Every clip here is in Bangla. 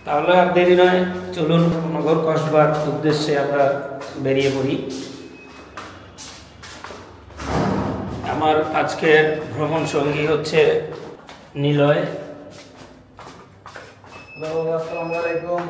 তাহলে আর দেরি নয়, চলুন নগর কসবার উদ্দেশ্যে আমরা বেরিয়ে পড়ি। আমার আজকের ভ্রমণ সঙ্গী হচ্ছে নিলয়। আসসালামু আলাইকুম।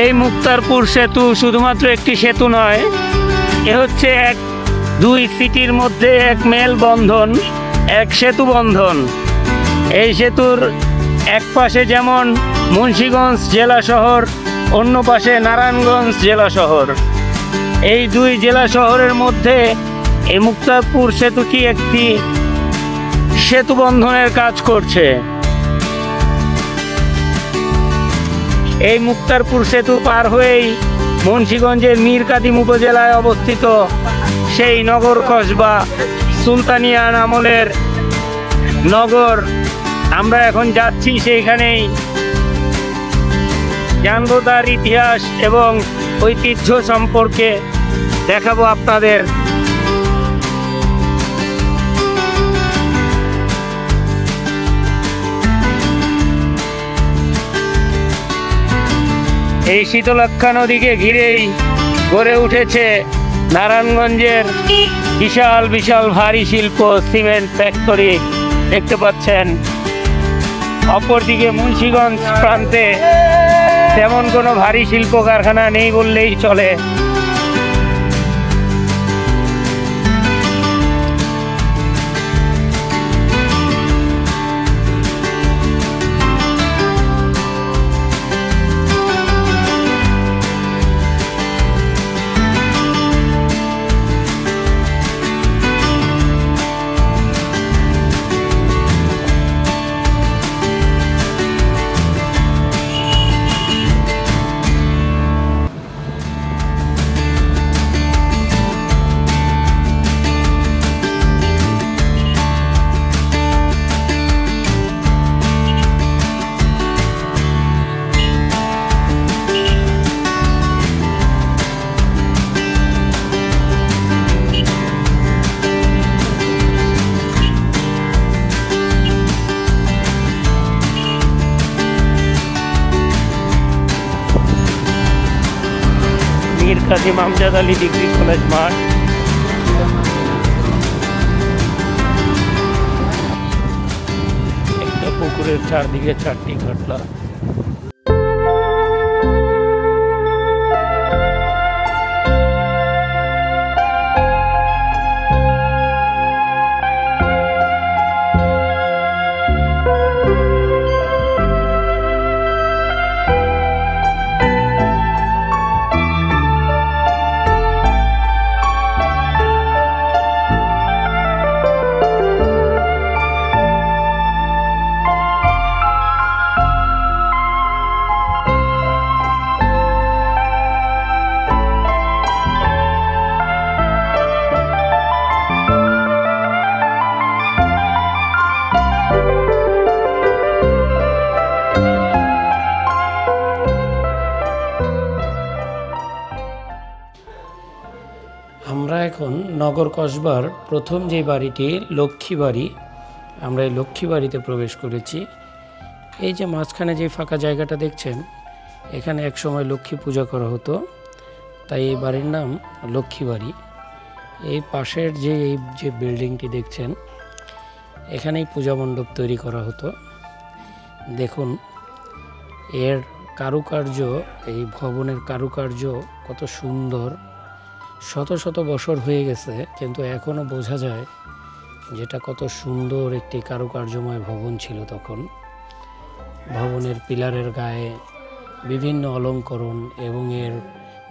এই মুক্তারপুর সেতু শুধুমাত্র একটি সেতু নয়, এ হচ্ছে দুই সিটির মধ্যে এক মেলবন্ধন, এক সেতু বন্ধন। এই সেতুর এক পাশে যেমন মুন্সিগঞ্জ জেলা শহর, অন্য পাশে নারায়ণগঞ্জ জেলা শহর। এই দুই জেলা শহরের মধ্যে এই মুক্তারপুর সেতুটি একটি সেতু বন্ধনের কাজ করছে। এই মুক্তারপুর সেতু পার হয়েই মুন্সিগঞ্জের মীর কাদিম উপজেলায় অবস্থিত সেই নগর কসবা সুলতানিয়ান আমলের নগর। আমরা এখন যাচ্ছি সেইখানেই, জানবো তার ইতিহাস এবং ঐতিহ্য সম্পর্কে দেখাবো আপনাদের। এই শীতলক্ষা নদীকে ঘিরেই গড়ে উঠেছে নারায়ণগঞ্জের বিশাল বিশাল ভারী শিল্প, সিমেন্ট ফ্যাক্টরি দেখতে পাচ্ছেন। অপরদিকে মুন্সিগঞ্জ প্রান্তে তেমন কোনো ভারী শিল্প কারখানা নেই বললেই চলে। মীর কাদিম আমজাদ আলী ডিগ্রি কলেজ মাঠ। একটা পুকুরের চারদিকে চারটি ঘাটলা। এখন নগর কসবার প্রথম যে বাড়িটি লক্ষ্মী বাড়ি, আমরা এই লক্ষ্মী বাড়িতে প্রবেশ করেছি। এই যে মাঝখানে যে ফাঁকা জায়গাটা দেখছেন, এখানে এক সময় লক্ষ্মী পূজা করা হতো, তাই এই বাড়ির নাম লক্ষ্মী বাড়ি। এই পাশের এই যে বিল্ডিংটি দেখছেন, এখানেই পূজা মণ্ডপ তৈরি করা হতো। দেখুন এর কারুকার্য, এই ভবনের কারুকার্য কত সুন্দর। শত শত বছর হয়ে গেছে, কিন্তু এখনও বোঝা যায় যেটা কত সুন্দর একটি কারুকার্যময় ভবন ছিল তখন। ভবনের পিলারের গায়ে বিভিন্ন অলঙ্করণ এবং এর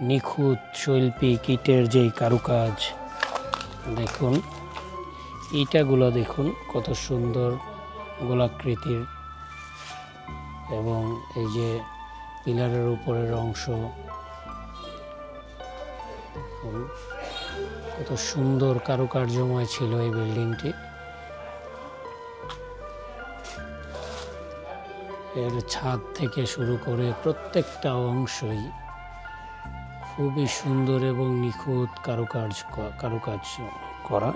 নিখুঁত শৈল্পিক ইটের যেই কারুকাজ, দেখুন ইটাগুলো দেখুন কত সুন্দর গোলাকৃতির, এবং এই যে পিলারের উপরের অংশ কত সুন্দর কারুকার্যময় ছিল এই বিল্ডিংটি। এর ছাদ থেকে শুরু করে প্রত্যেকটা অংশই খুবই সুন্দর এবং নিখুঁত কারুকাজ করা।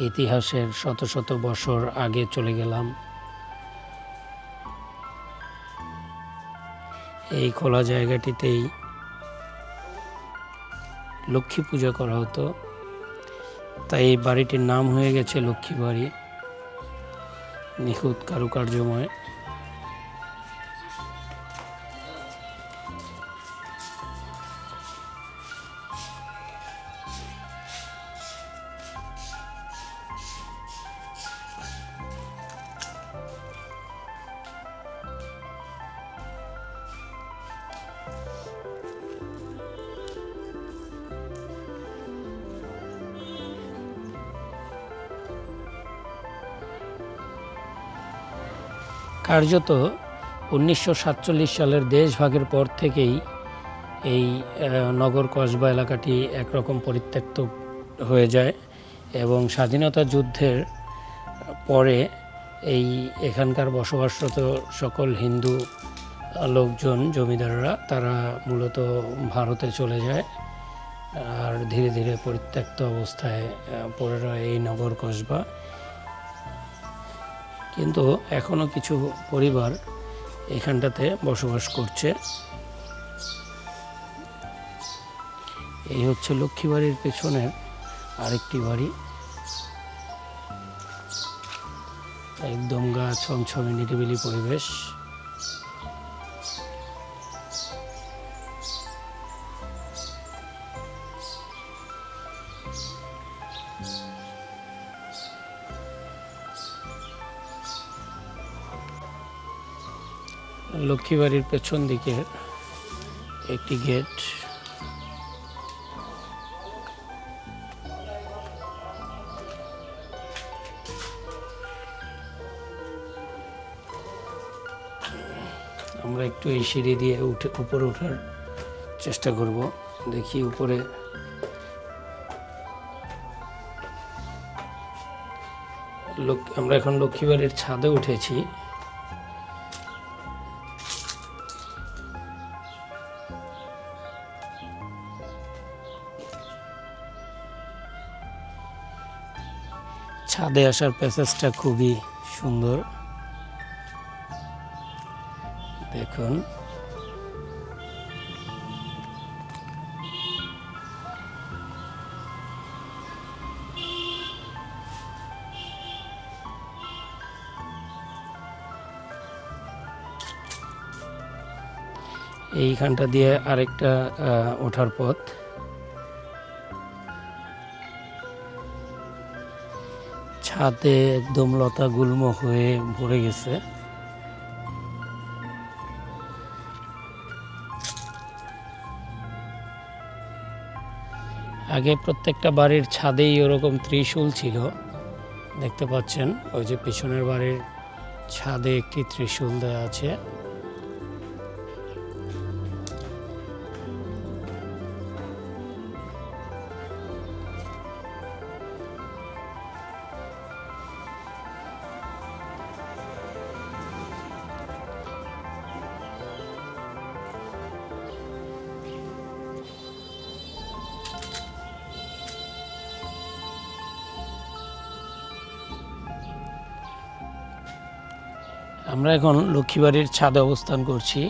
ইতিহাসের শত শত বছর আগে চলে গেলাম। এই খোলা জায়গাটিতেই লক্ষ্মী পূজা করা হতো, তাই এই বাড়িটির নাম হয়ে গেছে লক্ষ্মী বাড়ি। নিখুঁত কারুকার্যময়। কার্যত 1947 সালের দেশভাগের পর থেকেই এই নগর কসবা এলাকাটি একরকম পরিত্যক্ত হয়ে যায়, এবং স্বাধীনতা যুদ্ধের পরে এখানকার বসবাসরত সকল হিন্দু লোকজন, জমিদাররা, তারা মূলত ভারতে চলে যায়, আর ধীরে ধীরে পরিত্যক্ত অবস্থায় পড়ে রয় এই নগর কসবা। কিন্তু এখনও কিছু পরিবার এখানটাতে বসবাস করছে। এই হচ্ছে লক্ষ্মী বাড়ির পেছনের আরেকটি বাড়ি, একদম গা ছমছমে নিরিবিলি পরিবেশ। লক্ষ্মী বাড়ির পেছন দিকে একটি গেট। আমরা একটু এই সিঁড়ি দিয়ে উপরে ওঠার চেষ্টা করব, দেখি উপরে আমরা এখন লক্ষ্মী বাড়ির ছাদে উঠেছি। ছাদে আসার প্যাসেজটা খুবই সুন্দর, দেখুন। এইখানটা দিয়ে আরেকটা ওঠার পথ। ছাদে একদম লতা গুল্ম হয়ে ভরে গেছে। আগে প্রত্যেকটা বাড়ির ছাদেই ওরকম ত্রিশূল ছিল, দেখতে পাচ্ছেন। ওই যে পিছনের বাড়ির ছাদে একটি ত্রিশূল দেওয়া আছে। আমরা এখন লক্ষ্মীবাড়ির ছাদে অবস্থান করছি।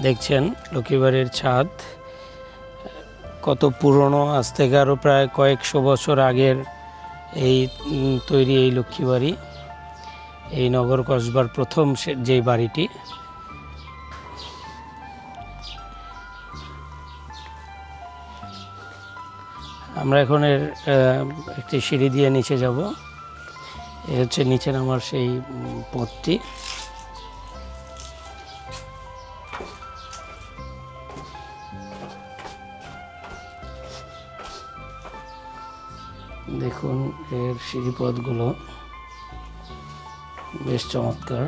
দেখছেন লক্ষ্মীবাড়ির ছাদ কত পুরনো, আজ থেকে আরও প্রায় কয়েকশো বছর আগের এই তৈরি এই লক্ষ্মীবাড়ি, এই নগর কসবার প্রথম যে বাড়িটি। আমরা এখন এর একটি সিঁড়ি দিয়ে নিচে যাব। এ হচ্ছে নিচে নামার সেই পথটি। দেখুন এর সিঁড়িপথগুলো বেশ চমৎকার।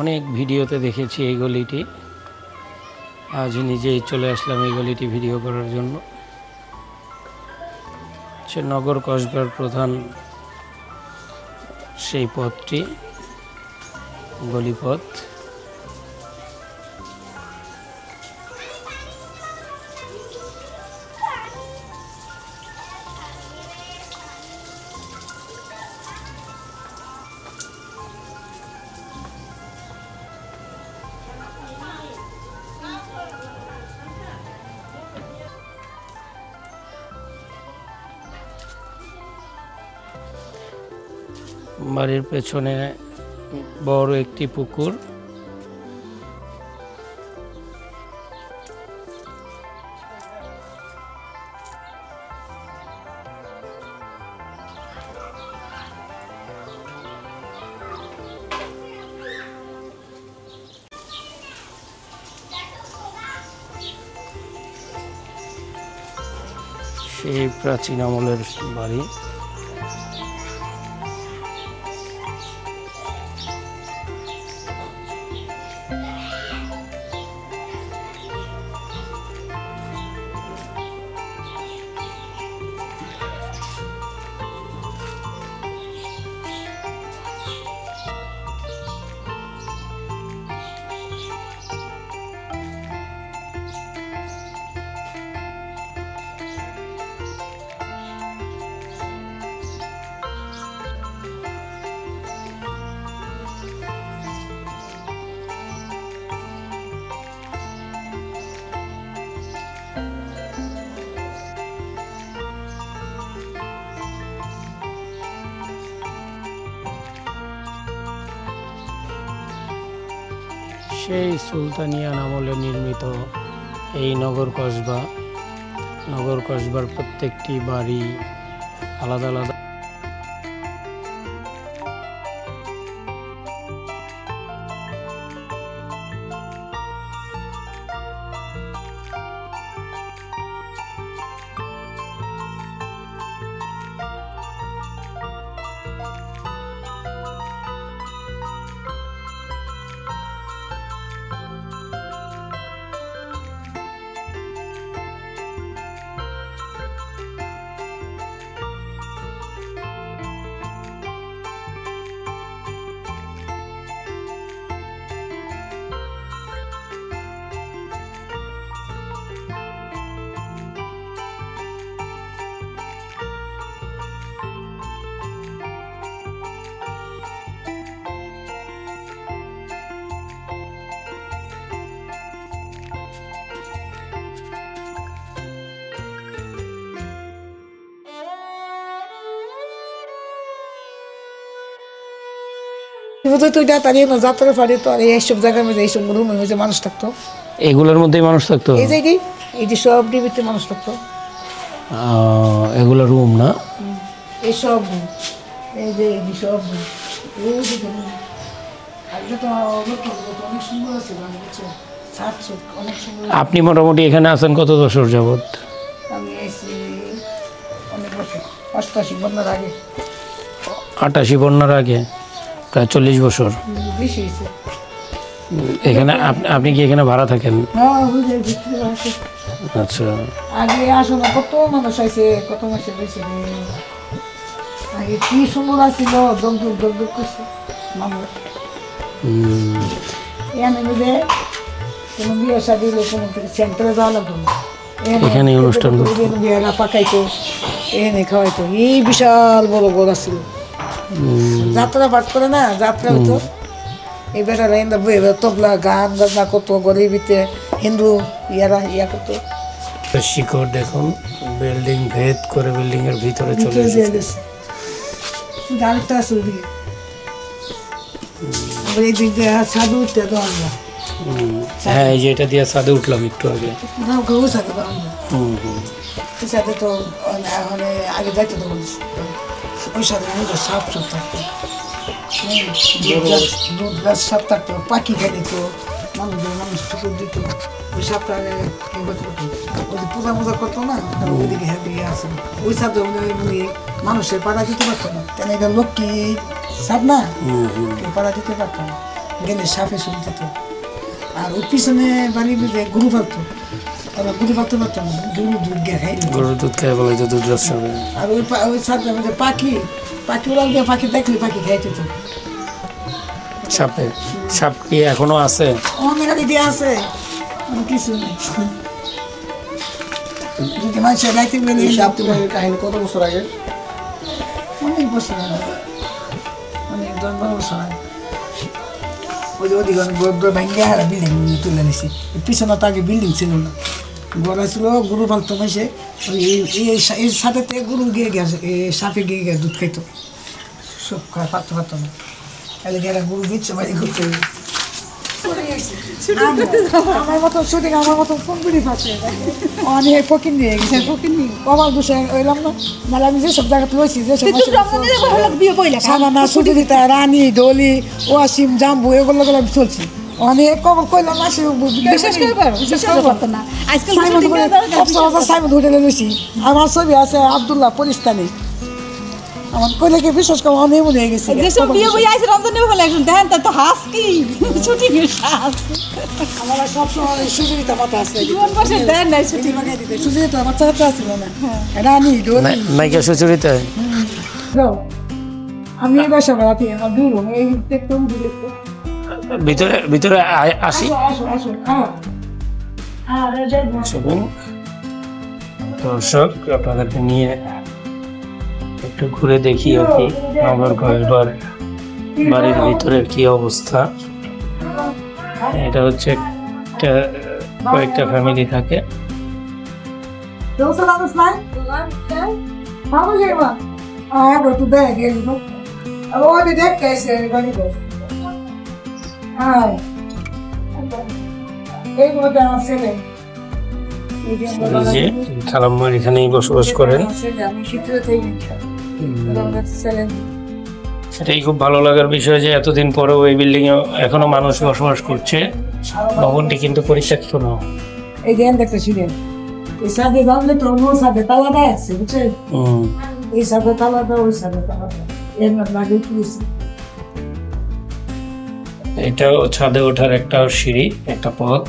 অনেক ভিডিওতে দেখেছি এই গলিটি, আজ নিজেই চলে আসলাম এই গলিটি ভিডিও করার জন্য। সে নগর কসবার প্রধান সেই পথটি, গলিপথ। বাড়ির পেছনে বড় একটি পুকুর। সেই প্রাচীন আমলের বাড়ি। সেই সুলতানিয়ান আমলে নির্মিত এই নগর কসবা। নগর কসবার প্রত্যেকটি বাড়ি আলাদা আলাদা। যাত্রা পারে তো এইসব জায়গার মধ্যে এইসব রুমের মধ্যে মানুষ থাকতো, এগুলোর মধ্যেই মানুষ থাকতো। এই জায়গায় এই যে সব ডিবিতে মানুষ থাকতো। এগুলো রুম না, এই সব এই যে সব আগে তো অনেক সুন্দর আছে বুঝছো, অনেক সুন্দর। আপনি মোটামুটি এখানে আছেন কত বছর যাবত? আমি এসেছি অনেক বছর, 88 বন্যার আগে। 88 বন্যার আগে, প্রায় 40 বছর। বেশি হয়েছে। এখানে আপনি কি এখানে ভাড়া থাকেন? আচ্ছা। আগে আসো না, কত মানুষ আছে, কত মাসে বেশি আগে কি সুন্দর আছিল, দগদগ দগদগ করছে মানুষ। এখানে বুঝে কোনো বিয়ে শাদি হলে কোনো সেন্টারে যাওয়া লাগতো না, এখানে অনুষ্ঠান বিয়েরা পাকাইতো, এখানে খাওয়াইতো। এই বিশাল বড় ঘর আছিল, যাত্রা পাঠ করে না, যাত্রা হতো। এই বেটারা এনে বই তবলা গান বাজনা করতো, ঘরের ভিতরে হিন্দু ইয়া করতো। শিকড় দেখুন, বিল্ডিং ভেদ করে বিল্ডিং এর ভিতরে চলে এসেছে। আরেকটা আছে ওদিকে, এই দিক দিয়ে সাধু উঠতে তো আমরা। হ্যাঁ, এই যে এটা দিয়ে সাদে উঠলাম একটু আগে। ওই সাথে তো আমরা, ওই সাথে তো এখন আগে যাইতো তো ওই সাথে সাপ সাপ থাকতো, দুধ গাছ সাপ থাকতো, পাখি খেয়ে দিত, মানুষ ঠুকুর দিত। ওই সাপটা ওই পূজা মোজা করতো না, ওইদিকে হ্যাঁ দিকে আসে। ওই সাথে মানুষের পাড়া দিতে পারতো না, কেন এটা লক্ষ্মী সাপ না, কেউ পাড়া দিতে পারতো না, গেলে সাপে শুরু দিত। আর ওই পিছনে বাড়ি বুঝে গরু ফালতো, ওরা গরু ফালতে পারতো না, গরু দুধ গিয়ে খাই, গরুর দুধ খাই বলে তো দুধ রস হবে। আর ওই সাথে মধ্যে পাখি উড়াল দিয়ে পাখি দেখলে পাখি খাইতে তো। সাপে সাপ কি এখনো আছে? অনেক দিদি আছে, কিছু নেই। মানুষের রাইতে বেরিয়ে কাহিনী কত বছর আগে? অনেক বছর আগে, অনেক 10-12 বছর আগে। ওই যে ওদিকে অনেক ভেঙে হারা বিল্ডিং তুলে নিছি। পিছনে তো আগে বিল্ডিং ছিল না, গড়া ছিল, গরু পালতো মাসে। এই সাথে গরু গিয়ে গেছে, সাপে গিয়ে গিয়ে দুধ খাইতো, সব খায় পারতে পারতো না। তাহলে গেলে গরু দিচ্ছে বাড়ি ঘুরতে। আমার মতো শুটিং, আমার মতো কম্পিউটি পাচ্ছে অনেক ফকির নিয়ে গেছে, ফকির নিয়ে কমাল দোষে ওইলাম না। মানে আমি যেসব জায়গাতে রয়েছি, যেসব সামানা সুটিতা, রানী, ডলি, ওয়াসিম, জাম্বু, এগুলো আমি চলছি। অনেক কবর কইলাম না, সাইমন হোটেলে রয়েছি। আমার ছবি আছে আবদুল্লাহ পরিস্তানি, আমার কইলে কি বিশ্বাস করো অনেক মনে হয়ে গেছে। আমার সবসময় সুচরিতা মাথা আছে, সুচরিতা বাচ্চা কাচ্চা ছিল না, রানী নায়িকা সুচরিতা। আমি এই বাসা বাড়াতে আমার দূর এই দেখতাম, ভিতরে ভিতরে আসি। দর্শক, আপনাদেরকে নিয়ে একটু ঘুরে দেখি আর কি নগর ঘরবার বাড়ির ভিতরের কি অবস্থা। এটা হচ্ছে একটা কয়েকটা ফ্যামিলি থাকে। খালাম্মার এখানেই বসবাস করেন। এটাই খুব ভালো লাগার বিষয় যে এতদিন পরেও এই বিল্ডিং এ এখনো মানুষ বসবাস করছে। ভবনটি কিন্তু পরিত্যক্ত না। এই যে দেখতে শুনেন, এই সাথে জানলে তো ওর সাথে তালাটা আছে, বুঝছেন? এই সাথে তালাটা, ওই সাথে তালাটা, এর লাগে পুলিশ। এটাও ছাদে ওঠার একটা সিঁড়ি, একটা পথ।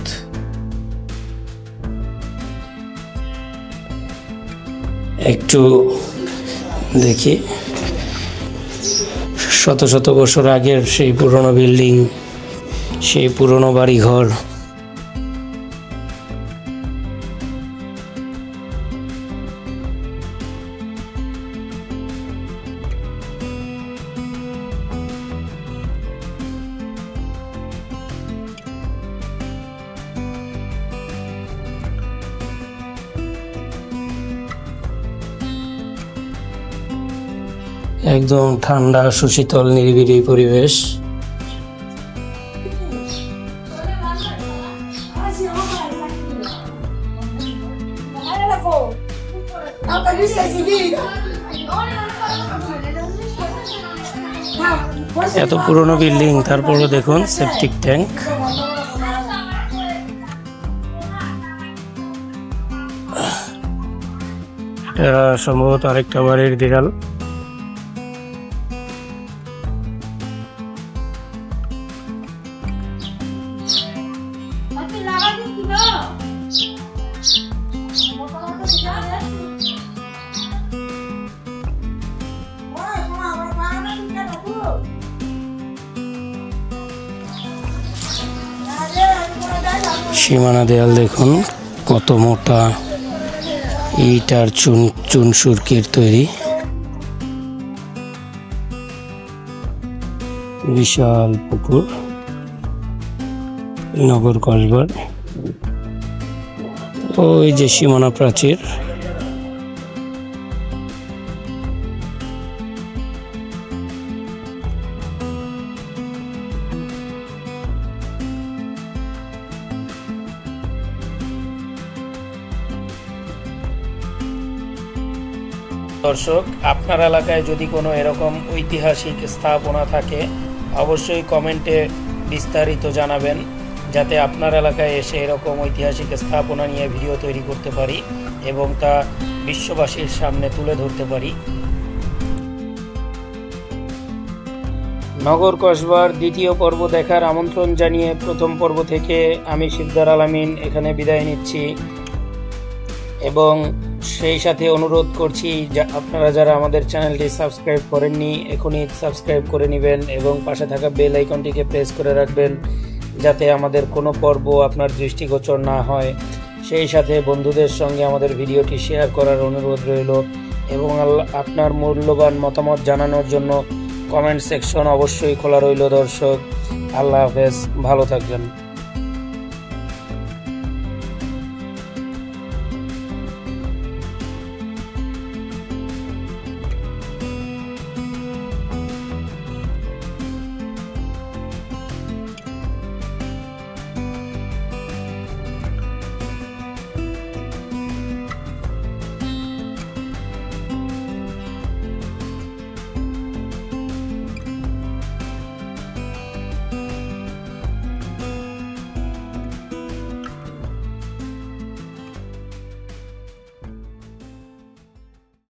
একটু দেখি, শত শত বছর আগের সেই পুরনো বিল্ডিং, সেই পুরনো বাড়িঘর। একদম ঠান্ডা সুশীতল নিরিবিলি পরিবেশ। এত পুরনো বিল্ডিং, তারপরে দেখুন সেপটিক ট্যাঙ্ক। এটা সম্ভবত আরেকটা বাড়ির দেয়াল। সীমানা দেয়াল দেখুন কত মোটা, ইট আর চুন সুরকির তৈরি। বিশাল পুকুর, নগর কসবার। ওই যে সীমানা প্রাচীর। দর্শক, আপনার এলাকায় যদি কোনো এরকম ঐতিহাসিক স্থাপনা থাকে অবশ্যই কমেন্টে বিস্তারিত জানাবেন, যাতে আপনার এলাকায় এসে এরকম ঐতিহাসিক স্থাপনা নিয়ে ভিডিও তৈরি করতে পারি এবং তা বিশ্ববাসীর সামনে তুলে ধরতে পারি। নগর কসবার দ্বিতীয় পর্ব দেখার আমন্ত্রণ জানিয়ে প্রথম পর্ব থেকে আমি শিকদার আলামিন এখানে বিদায় নিচ্ছি এবং সেই সাথে অনুরোধ করছি আপনারা যারা আমাদের চ্যানেলটি সাবস্ক্রাইব করেননি এখনই সাবস্ক্রাইব করে নেবেন এবং পাশে থাকা বেল আইকনটিকে প্রেস করে রাখবেন, যাতে আমাদের কোনো পর্ব আপনার দৃষ্টিগোচর না হয়। সেই সাথে বন্ধুদের সঙ্গে আমাদের ভিডিওটি শেয়ার করার অনুরোধ রইল এবং আপনার মূল্যবান মতামত জানানোর জন্য কমেন্ট সেকশন অবশ্যই খোলা রইল। দর্শক, আল্লাহ হাফেজ, ভালো থাকবেন।